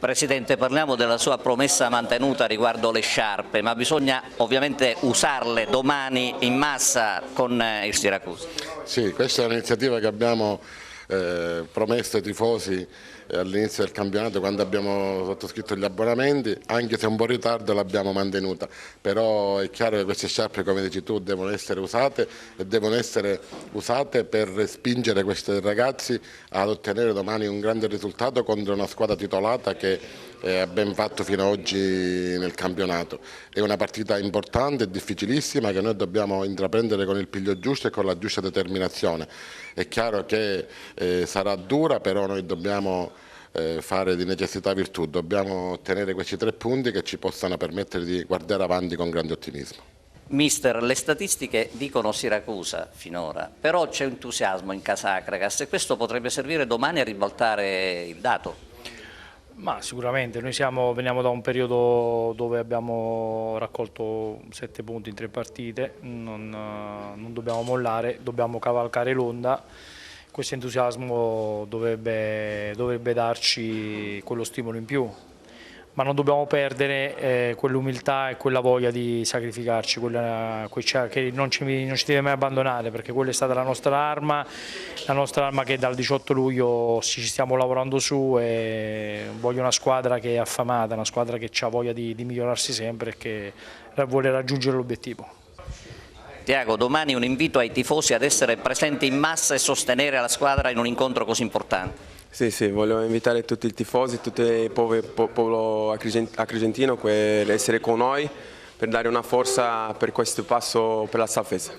Presidente, parliamo della sua promessa mantenuta riguardo le sciarpe, ma bisogna ovviamente usarle domani in massa con il Siracusa. Sì, questa è un'iniziativa che abbiamo promesso ai tifosi all'inizio del campionato quando abbiamo sottoscritto gli abbonamenti, anche se un po' in ritardo l'abbiamo mantenuta, però è chiaro che queste sciarpe, come dici tu, devono essere usate e devono essere usate per spingere questi ragazzi ad ottenere domani un grande risultato contro una squadra titolata che ha ben fatto fino ad oggi nel campionato. È una partita importante e difficilissima che noi dobbiamo intraprendere con il piglio giusto e con la giusta determinazione. È chiaro che sarà dura, però noi dobbiamo fare di necessità virtù, dobbiamo ottenere questi 3 punti che ci possano permettere di guardare avanti con grande ottimismo. Mister, le statistiche dicono Siracusa finora, però c'è entusiasmo in casa Acragas e questo potrebbe servire domani a ribaltare il dato. Ma sicuramente, noi veniamo da un periodo dove abbiamo raccolto 7 punti in 3 partite, non dobbiamo mollare, dobbiamo cavalcare l'onda. Questo entusiasmo dovrebbe darci quello stimolo in più, ma non dobbiamo perdere quell'umiltà e quella voglia di sacrificarci, che non ci deve mai abbandonare, perché quella è stata la nostra arma che dal 18 luglio ci stiamo lavorando su, e voglio una squadra che è affamata, una squadra che ha voglia di migliorarsi sempre e che vuole raggiungere l'obiettivo. Tiago, domani un invito ai tifosi ad essere presenti in massa e sostenere la squadra in un incontro così importante. Sì, voglio invitare tutti i tifosi, tutto il popolo agrigentino per essere con noi, per dare una forza per questo passo per la salvezza.